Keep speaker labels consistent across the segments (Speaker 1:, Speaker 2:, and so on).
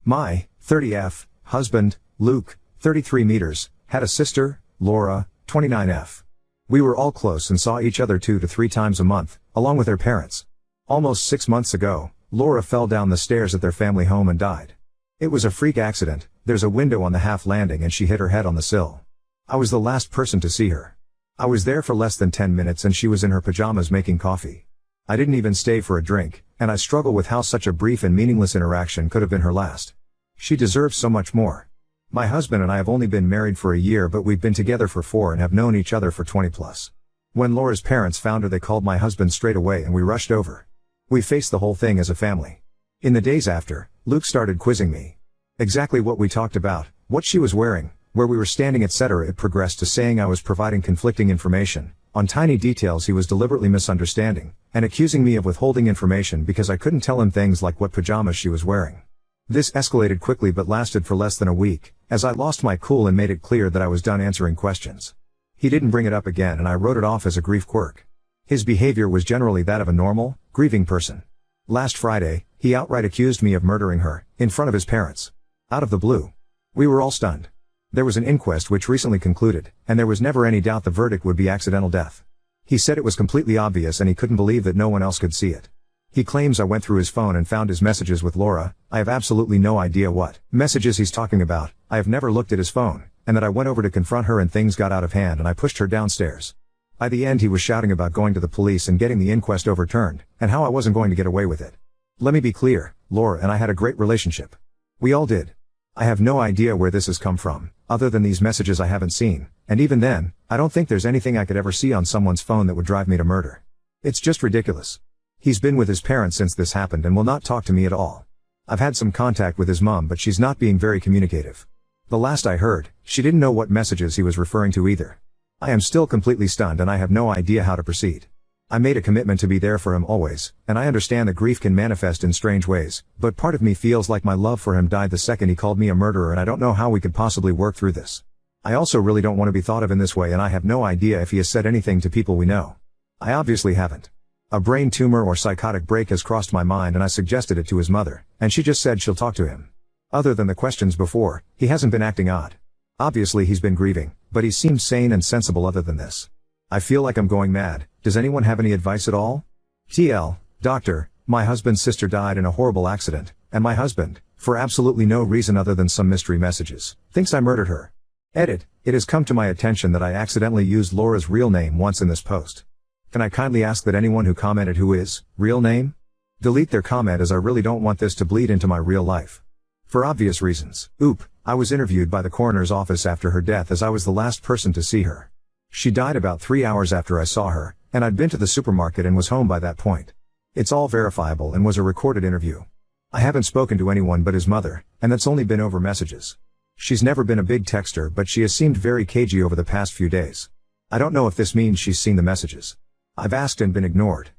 Speaker 1: My 30F husband, Luke, 33 meters, had a sister, Laura, 29F. We were all close and saw each other 2 to 3 times a month, along with their parents. Almost 6 months ago, Laura fell down the stairs at their family home and died. It was a freak accident. There's a window on the half landing and she hit her head on the sill. I was the last person to see her. I was there for less than 10 minutes and she was in her pajamas making coffee. I didn't even stay for a drink, and I struggle with how such a brief and meaningless interaction could have been her last. She deserves so much more. My husband and I have only been married for a year, but we've been together for 4 and have known each other for 20 plus. When Laura's parents found her, they called my husband straight away and we rushed over. We faced the whole thing as a family. In the days after, Luke started quizzing me. Exactly what we talked about, what she was wearing, where we were standing, etc. It progressed to saying I was providing conflicting information. On tiny details he was deliberately misunderstanding, and accusing me of withholding information because I couldn't tell him things like what pajamas she was wearing. This escalated quickly but lasted for less than a week, as I lost my cool and made it clear that I was done answering questions. He didn't bring it up again and I wrote it off as a grief quirk. His behavior was generally that of a normal, grieving person. Last Friday, he outright accused me of murdering her, in front of his parents. Out of the blue. We were all stunned. There was an inquest which recently concluded, and there was never any doubt the verdict would be accidental death. He said it was completely obvious and he couldn't believe that no one else could see it. He claims I went through his phone and found his messages with Laura. I have absolutely no idea what messages he's talking about. I have never looked at his phone, and that I went over to confront her and things got out of hand and I pushed her downstairs. By the end he was shouting about going to the police and getting the inquest overturned, and how I wasn't going to get away with it. Let me be clear, Laura and I had a great relationship. We all did. I have no idea where this has come from, other than these messages I haven't seen, and even then, I don't think there's anything I could ever see on someone's phone that would drive me to murder. It's just ridiculous. He's been with his parents since this happened and will not talk to me at all. I've had some contact with his mom, but she's not being very communicative. The last I heard, she didn't know what messages he was referring to either. I am still completely stunned and I have no idea how to proceed. I made a commitment to be there for him always, and I understand that grief can manifest in strange ways, but part of me feels like my love for him died the second he called me a murderer, and I don't know how we could possibly work through this. I also really don't want to be thought of in this way, and I have no idea if he has said anything to people we know. I obviously haven't. A brain tumor or psychotic break has crossed my mind and I suggested it to his mother, and she just said she'll talk to him. Other than the questions before, he hasn't been acting odd. Obviously he's been grieving, but he seems sane and sensible other than this. I feel like I'm going mad. Does anyone have any advice at all? TL, Doctor, my husband's sister died in a horrible accident, and my husband, for absolutely no reason other than some mystery messages, thinks I murdered her. Edit, it has come to my attention that I accidentally used Laura's real name once in this post. Can I kindly ask that anyone who commented who is, real name? Delete their comment, as I really don't want this to bleed into my real life. For obvious reasons. I was interviewed by the coroner's office after her death as I was the last person to see her. She died about 3 hours after I saw her, and I'd been to the supermarket and was home by that point. It's all verifiable and was a recorded interview. I haven't spoken to anyone but his mother, and that's only been over messages. She's never been a big texter, but she has seemed very cagey over the past few days. I don't know if this means she's seen the messages. I've asked and been ignored.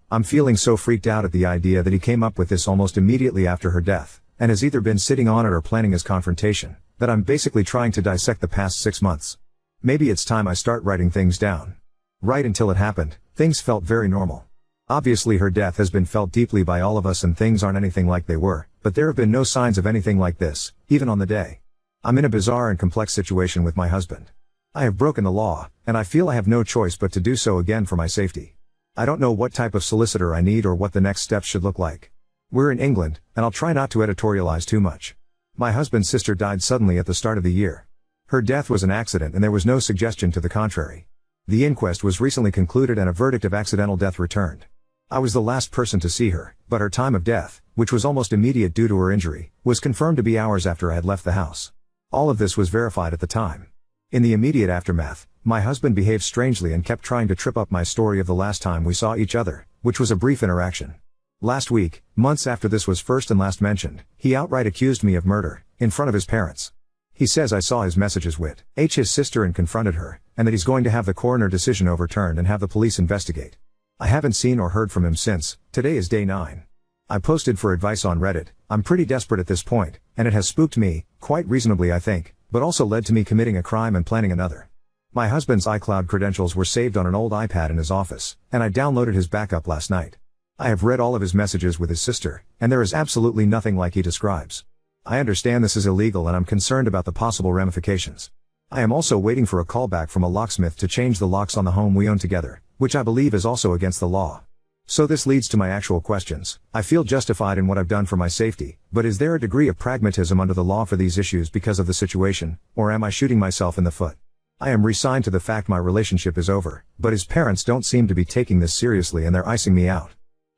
Speaker 1: I'm feeling so freaked out at the idea that he came up with this almost immediately after her death, and has either been sitting on it or planning his confrontation, that I'm basically trying to dissect the past 6 months. Maybe it's time I start writing things down. Right until it happened, things felt very normal. Obviously her death has been felt deeply by all of us and things aren't anything like they were, but there have been no signs of anything like this, even on the day. I'm in a bizarre and complex situation with my husband. I have broken the law, and I feel I have no choice but to do so again for my safety. I don't know what type of solicitor I need or what the next steps should look like. We're in England, and I'll try not to editorialize too much. My husband's sister died suddenly at the start of the year. Her death was an accident and there was no suggestion to the contrary. The inquest was recently concluded and a verdict of accidental death returned. I was the last person to see her, but her time of death, which was almost immediate due to her injury, was confirmed to be hours after I had left the house. All of this was verified at the time. In the immediate aftermath, my husband behaved strangely and kept trying to trip up my story of the last time we saw each other, which was a brief interaction. Last week, months after this was first and last mentioned, he outright accused me of murder, in front of his parents. He says I saw his messages with his sister and confronted her, and that he's going to have the coroner decision overturned and have the police investigate. I haven't seen or heard from him since. Today is day 9. I posted for advice on Reddit. I'm pretty desperate at this point, and it has spooked me, quite reasonably I think, but also led to me committing a crime and planning another. My husband's iCloud credentials were saved on an old iPad in his office, and I downloaded his backup last night. I have read all of his messages with his sister, and there is absolutely nothing like he describes. I understand this is illegal and I'm concerned about the possible ramifications. I am also waiting for a callback from a locksmith to change the locks on the home we own together, which I believe is also against the law. So this leads to my actual questions. I feel justified in what I've done for my safety, but is there a degree of pragmatism under the law for these issues because of the situation, or am I shooting myself in the foot? I am resigned to the fact my relationship is over, but his parents don't seem to be taking this seriously and they're icing me out.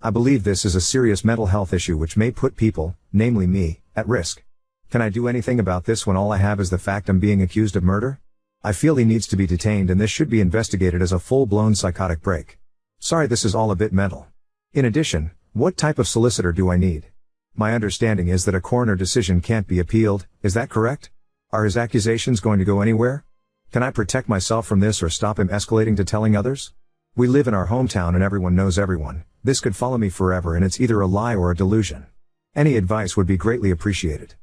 Speaker 1: I believe this is a serious mental health issue which may put people, namely me, at risk. Can I do anything about this when all I have is the fact I'm being accused of murder? I feel he needs to be detained and this should be investigated as a full-blown psychotic break. Sorry, this is all a bit mental. In addition, what type of solicitor do I need? My understanding is that a coroner decision can't be appealed, is that correct? Are his accusations going to go anywhere? Can I protect myself from this or stop him escalating to telling others? We live in our hometown and everyone knows everyone. This could follow me forever and it's either a lie or a delusion. Any advice would be greatly appreciated.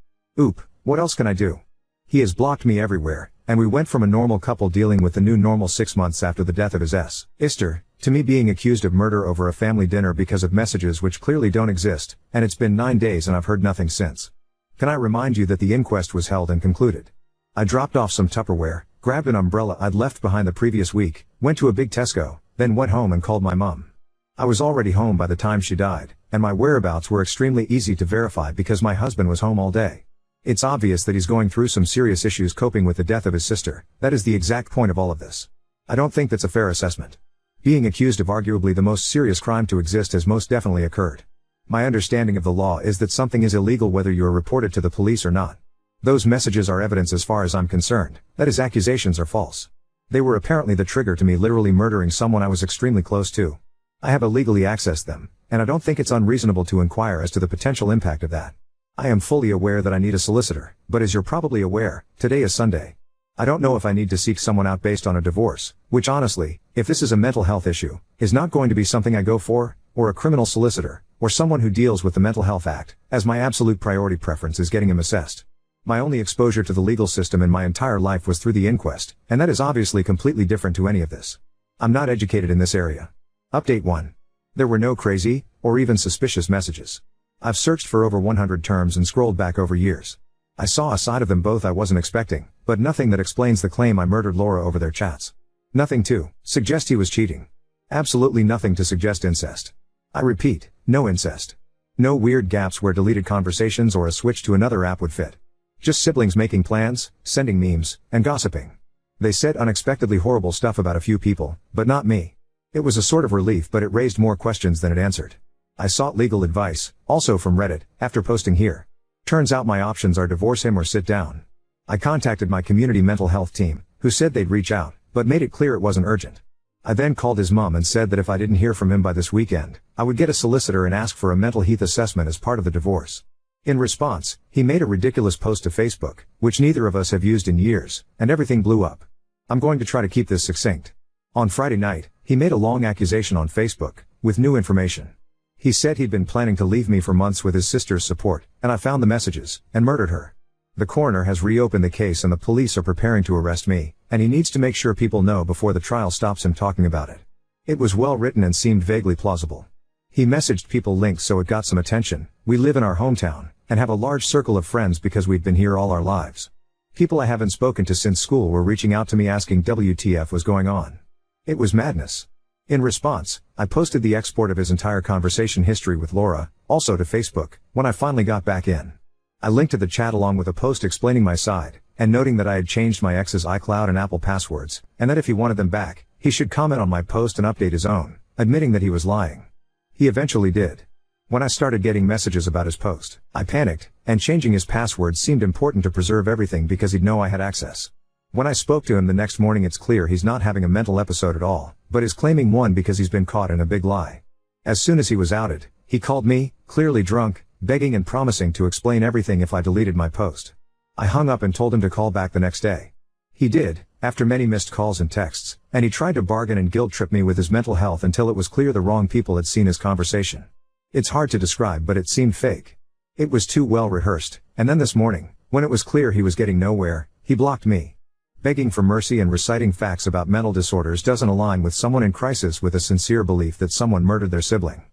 Speaker 1: What else can I do? He has blocked me everywhere, and we went from a normal couple dealing with the new normal 6 months after the death of his sister, to me being accused of murder over a family dinner because of messages which clearly don't exist, and it's been 9 days and I've heard nothing since. Can I remind you that the inquest was held and concluded? I dropped off some Tupperware, grabbed an umbrella I'd left behind the previous week, went to a big Tesco, then went home and called my mum. I was already home by the time she died, and my whereabouts were extremely easy to verify because my husband was home all day. It's obvious that he's going through some serious issues coping with the death of his sister. That is the exact point of all of this. I don't think that's a fair assessment. Being accused of arguably the most serious crime to exist has most definitely occurred. My understanding of the law is that something is illegal whether you are reported to the police or not. Those messages are evidence as far as I'm concerned, that his accusations are false. They were apparently the trigger to me literally murdering someone I was extremely close to. I have illegally accessed them, and I don't think it's unreasonable to inquire as to the potential impact of that. I am fully aware that I need a solicitor, but as you're probably aware, today is Sunday. I don't know if I need to seek someone out based on a divorce, which honestly, if this is a mental health issue, is not going to be something I go for, or a criminal solicitor, or someone who deals with the Mental Health Act, as my absolute priority preference is getting him assessed. My only exposure to the legal system in my entire life was through the inquest, and that is obviously completely different to any of this. I'm not educated in this area. Update 1. There were no crazy, or even suspicious messages. I've searched for over 100 terms and scrolled back over years. I saw a side of them both I wasn't expecting, but nothing that explains the claim I murdered Laura over their chats. Nothing to suggest he was cheating. Absolutely nothing to suggest incest. I repeat, no incest. No weird gaps where deleted conversations or a switch to another app would fit. Just siblings making plans, sending memes, and gossiping. They said unexpectedly horrible stuff about a few people, but not me. It was a sort of relief, but it raised more questions than it answered. I sought legal advice, also from Reddit, after posting here. Turns out my options are divorce him or sit down. I contacted my community mental health team, who said they'd reach out, but made it clear it wasn't urgent. I then called his mom and said that if I didn't hear from him by this weekend, I would get a solicitor and ask for a mental health assessment as part of the divorce. In response, he made a ridiculous post to Facebook, which neither of us have used in years, and everything blew up. I'm going to try to keep this succinct. On Friday night, he made a long accusation on Facebook, with new information. He said he'd been planning to leave me for months with his sister's support, and I found the messages, and murdered her. The coroner has reopened the case and the police are preparing to arrest me, and he needs to make sure people know before the trial stops him talking about it. It was well written and seemed vaguely plausible. He messaged people links so it got some attention. We live in our hometown, and have a large circle of friends because we've been here all our lives. People I haven't spoken to since school were reaching out to me asking WTF was going on. It was madness. In response, I posted the export of his entire conversation history with Laura, also to Facebook, when I finally got back in. I linked to the chat along with a post explaining my side, and noting that I had changed my ex's iCloud and Apple passwords, and that if he wanted them back, he should comment on my post and update his own, admitting that he was lying. He eventually did. When I started getting messages about his post, I panicked, and changing his password seemed important to preserve everything because he'd know I had access. When I spoke to him the next morning, it's clear he's not having a mental episode at all, but is claiming one because he's been caught in a big lie. As soon as he was outed, he called me, clearly drunk, begging and promising to explain everything if I deleted my post. I hung up and told him to call back the next day. He did, after many missed calls and texts, and he tried to bargain and guilt-trip me with his mental health until it was clear the wrong people had seen his conversation. It's hard to describe, but it seemed fake. It was too well rehearsed, and then this morning, when it was clear he was getting nowhere, he blocked me. Begging for mercy and reciting facts about mental disorders doesn't align with someone in crisis with a sincere belief that someone murdered their sibling.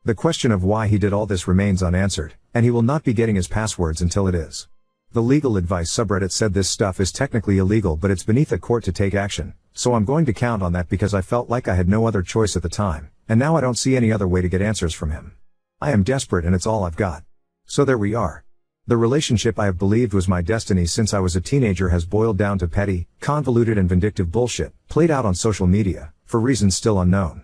Speaker 1: The question of why he did all this remains unanswered, and he will not be getting his passwords until it is. The legal advice subreddit said this stuff is technically illegal, but it's beneath a court to take action, so I'm going to count on that because I felt like I had no other choice at the time, and now I don't see any other way to get answers from him. I am desperate and it's all I've got. So there we are. The relationship I have believed was my destiny since I was a teenager has boiled down to petty, convoluted and vindictive bullshit, played out on social media, for reasons still unknown.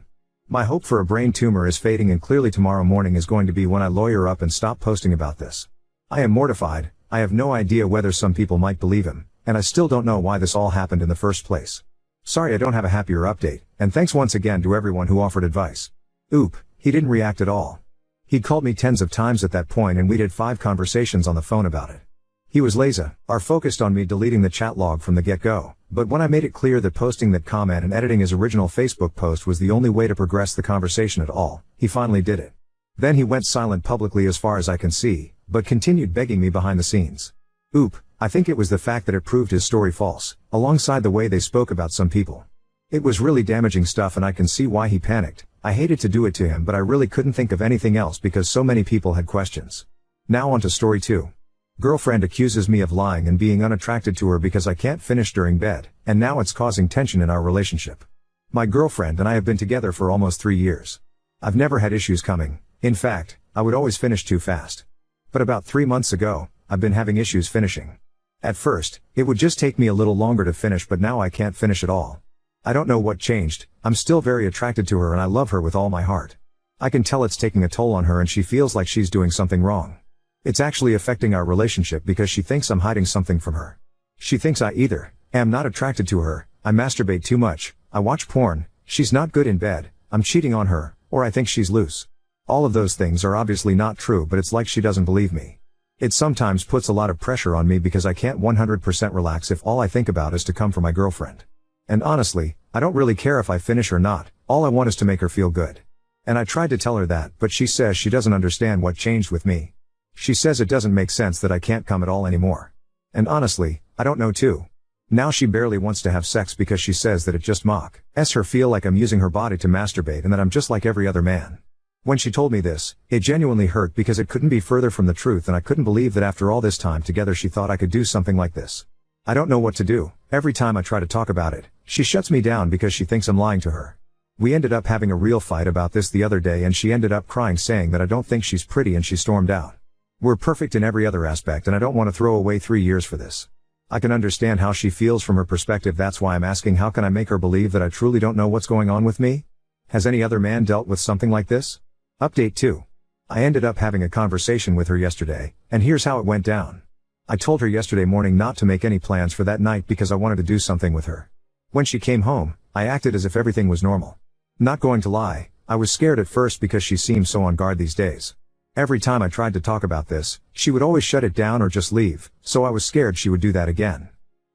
Speaker 1: My hope for a brain tumor is fading, and clearly tomorrow morning is going to be when I lawyer up and stop posting about this. I am mortified. I have no idea whether some people might believe him, and I still don't know why this all happened in the first place. Sorry I don't have a happier update, and thanks once again to everyone who offered advice. Oop, he didn't react at all. He'd called me tens of times at that point and we did 5 conversations on the phone about it. He was laser, focused on me deleting the chat log from the get-go, but when I made it clear that posting that comment and editing his original Facebook post was the only way to progress the conversation at all, he finally did it. Then he went silent publicly as far as I can see, but continued begging me behind the scenes. Oop, I think it was the fact that it proved his story false, alongside the way they spoke about some people. It was really damaging stuff and I can see why he panicked. I hated to do it to him, but I really couldn't think of anything else because so many people had questions. Now on to story 2. Girlfriend accuses me of lying and being unattracted to her because I can't finish during bed, and now it's causing tension in our relationship. My girlfriend and I have been together for almost 3 years. I've never had issues coming. In fact, I would always finish too fast. But about 3 months ago, I've been having issues finishing. At first, it would just take me a little longer to finish, but now I can't finish at all. I don't know what changed. I'm still very attracted to her and I love her with all my heart. I can tell it's taking a toll on her and she feels like she's doing something wrong. It's actually affecting our relationship because she thinks I'm hiding something from her. She thinks I either am not attracted to her, I masturbate too much, I watch porn, she's not good in bed, I'm cheating on her, or I think she's loose. All of those things are obviously not true, but it's like she doesn't believe me. It sometimes puts a lot of pressure on me because I can't 100% relax if all I think about is to come for my girlfriend. And honestly, I don't really care if I finish or not, all I want is to make her feel good. And I tried to tell her that, but she says she doesn't understand what changed with me. She says it doesn't make sense that I can't come at all anymore. And honestly, I don't know too. Now she barely wants to have sex because she says that it just makes her feel like I'm using her body to masturbate and that I'm just like every other man. When she told me this, it genuinely hurt because it couldn't be further from the truth, and I couldn't believe that after all this time together she thought I could do something like this. I don't know what to do. Every time I try to talk about it, she shuts me down because she thinks I'm lying to her. We ended up having a real fight about this the other day and she ended up crying saying that I don't think she's pretty and she stormed out. We're perfect in every other aspect and I don't want to throw away 3 years for this. I can understand how she feels from her perspective. That's why I'm asking, how can I make her believe that I truly don't know what's going on with me? Has any other man dealt with something like this? Update 2. I ended up having a conversation with her yesterday, and here's how it went down. I told her yesterday morning not to make any plans for that night because I wanted to do something with her. When she came home, I acted as if everything was normal. Not going to lie, I was scared at first because she seems so on guard these days. Every time I tried to talk about this, she would always shut it down or just leave, so I was scared she would do that again.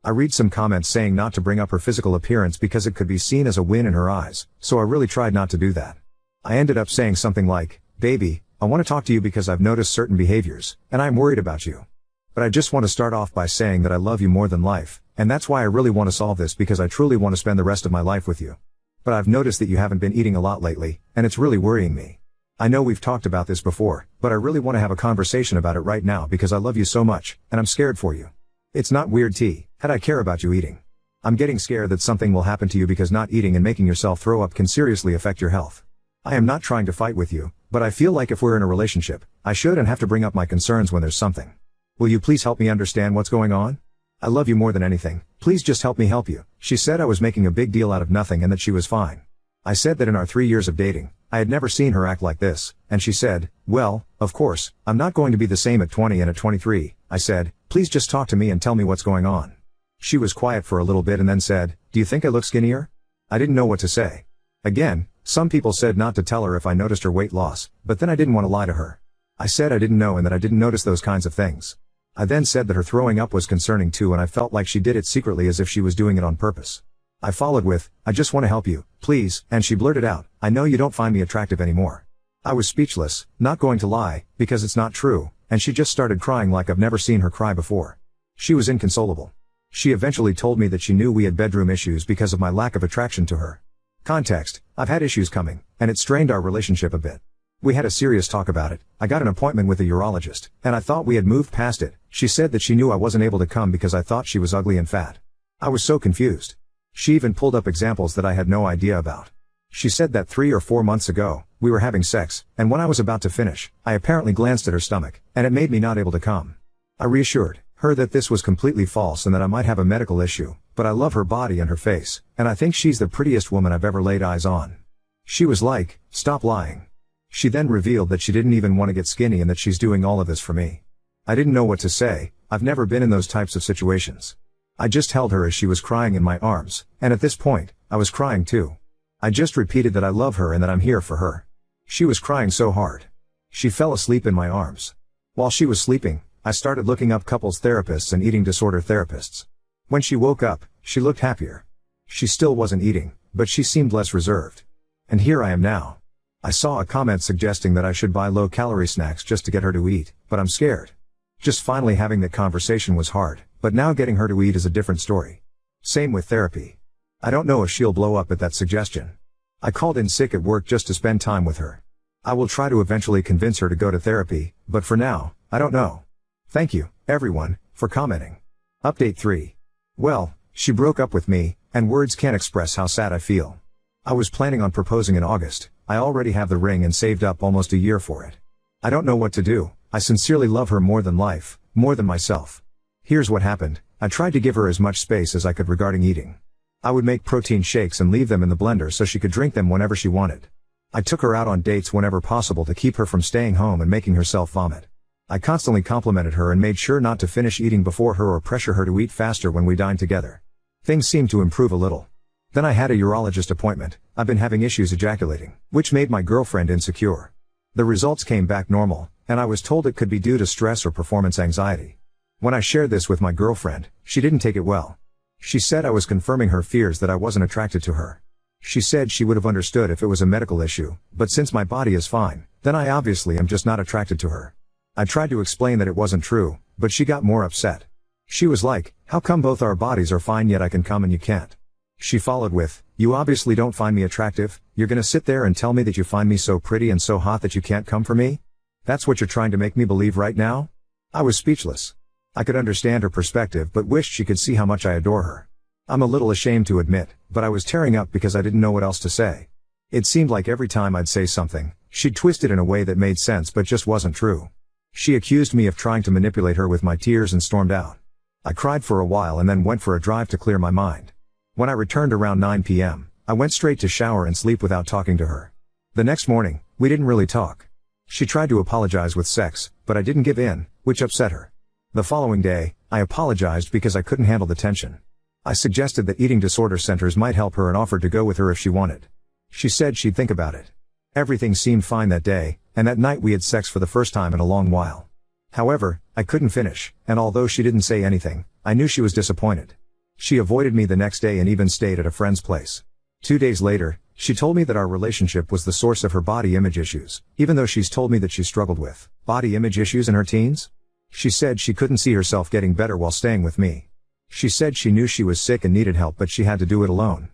Speaker 1: I read some comments saying not to bring up her physical appearance because it could be seen as a win in her eyes, so I really tried not to do that. I ended up saying something like, "Baby, I want to talk to you because I've noticed certain behaviors, and I'm worried about you. But I just want to start off by saying that I love you more than life, and that's why I really want to solve this because I truly want to spend the rest of my life with you. But I've noticed that you haven't been eating a lot lately, and it's really worrying me. I know we've talked about this before, but I really want to have a conversation about it right now because I love you so much, and I'm scared for you. It's not weird T, had I care about you eating. I'm getting scared that something will happen to you because not eating and making yourself throw up can seriously affect your health. I am not trying to fight with you, but I feel like if we're in a relationship, I should and have to bring up my concerns when there's something. Will you please help me understand what's going on? I love you more than anything, please just help me help you." She said I was making a big deal out of nothing and that she was fine. I said that in our 3 years of dating, I had never seen her act like this, and she said, "Well, of course, I'm not going to be the same at 20 and at 23, I said, "Please just talk to me and tell me what's going on." She was quiet for a little bit and then said, "Do you think I look skinnier?" I didn't know what to say. Again, some people said not to tell her if I noticed her weight loss, but then I didn't want to lie to her. I said I didn't know and that I didn't notice those kinds of things. I then said that her throwing up was concerning too, and I felt like she did it secretly as if she was doing it on purpose. I followed with, "I just want to help you, please," and she blurted out, "I know you don't find me attractive anymore." I was speechless, not going to lie, because it's not true, and she just started crying like I've never seen her cry before. She was inconsolable. She eventually told me that she knew we had bedroom issues because of my lack of attraction to her. Context: I've had issues coming, and it strained our relationship a bit. We had a serious talk about it. I got an appointment with a urologist, and I thought we had moved past it. She said that she knew I wasn't able to come because I thought she was ugly and fat. I was so confused. She even pulled up examples that I had no idea about. She said that 3 or 4 months ago, we were having sex, and when I was about to finish, I apparently glanced at her stomach, and it made me not able to come. I reassured her that this was completely false and that I might have a medical issue, but I love her body and her face, and I think she's the prettiest woman I've ever laid eyes on. She was like, "Stop lying." She then revealed that she didn't even want to get skinny and that she's doing all of this for me. I didn't know what to say. I've never been in those types of situations. I just held her as she was crying in my arms, and at this point, I was crying too. I just repeated that I love her and that I'm here for her. She was crying so hard. She fell asleep in my arms. While she was sleeping, I started looking up couples therapists and eating disorder therapists. When she woke up, she looked happier. She still wasn't eating, but she seemed less reserved. And here I am now. I saw a comment suggesting that I should buy low-calorie snacks just to get her to eat, but I'm scared. Just finally having that conversation was hard, but now getting her to eat is a different story. Same with therapy. I don't know if she'll blow up at that suggestion. I called in sick at work just to spend time with her. I will try to eventually convince her to go to therapy, but for now, I don't know. Thank you, everyone, for commenting. Update 3. Well, she broke up with me, and words can't express how sad I feel. I was planning on proposing in August. I already have the ring and saved up almost a year for it. I don't know what to do. I sincerely love her more than life, more than myself. Here's what happened. I tried to give her as much space as I could regarding eating. I would make protein shakes and leave them in the blender so she could drink them whenever she wanted. I took her out on dates whenever possible to keep her from staying home and making herself vomit. I constantly complimented her and made sure not to finish eating before her or pressure her to eat faster when we dined together. Things seemed to improve a little. Then I had a urologist appointment. I've been having issues ejaculating, which made my girlfriend insecure. The results came back normal, and I was told it could be due to stress or performance anxiety. When I shared this with my girlfriend, she didn't take it well. She said I was confirming her fears that I wasn't attracted to her. She said she would have understood if it was a medical issue, but since my body is fine, then I obviously am just not attracted to her. I tried to explain that it wasn't true, but she got more upset. She was like, "How come both our bodies are fine yet I can come and you can't?" She followed with, "You obviously don't find me attractive. You're gonna sit there and tell me that you find me so pretty and so hot that you can't come for me? That's what you're trying to make me believe right now?" I was speechless. I could understand her perspective but wished she could see how much I adore her. I'm a little ashamed to admit, but I was tearing up because I didn't know what else to say. It seemed like every time I'd say something, she'd twist it in a way that made sense but just wasn't true. She accused me of trying to manipulate her with my tears and stormed out. I cried for a while and then went for a drive to clear my mind. When I returned around 9 p.m., I went straight to shower and sleep without talking to her. The next morning, we didn't really talk. She tried to apologize with sex, but I didn't give in, which upset her. The following day, I apologized because I couldn't handle the tension. I suggested that eating disorder centers might help her and offered to go with her if she wanted. She said she'd think about it. Everything seemed fine that day, and that night we had sex for the first time in a long while. However, I couldn't finish, and although she didn't say anything, I knew she was disappointed. She avoided me the next day and even stayed at a friend's place. 2 days later, she told me that our relationship was the source of her body image issues, even though she's told me that she struggled with body image issues in her teens. She said she couldn't see herself getting better while staying with me. She said she knew she was sick and needed help but she had to do it alone.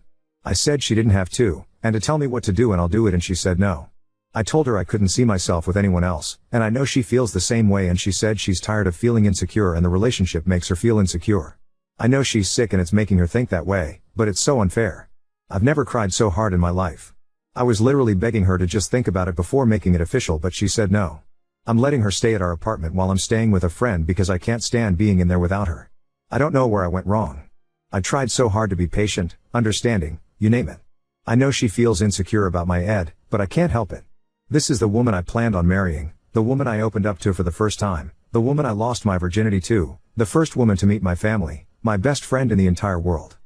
Speaker 1: I said she didn't have to, and to tell me what to do and I'll do it, and she said no. I told her I couldn't see myself with anyone else, and I know she feels the same way, and she said she's tired of feeling insecure and the relationship makes her feel insecure. I know she's sick and it's making her think that way, but it's so unfair. I've never cried so hard in my life. I was literally begging her to just think about it before making it official, but she said no. I'm letting her stay at our apartment while I'm staying with a friend because I can't stand being in there without her. I don't know where I went wrong. I tried so hard to be patient, understanding, you name it. I know she feels insecure about my ed, but I can't help it. This is the woman I planned on marrying, the woman I opened up to for the first time, the woman I lost my virginity to, the first woman to meet my family, my best friend in the entire world.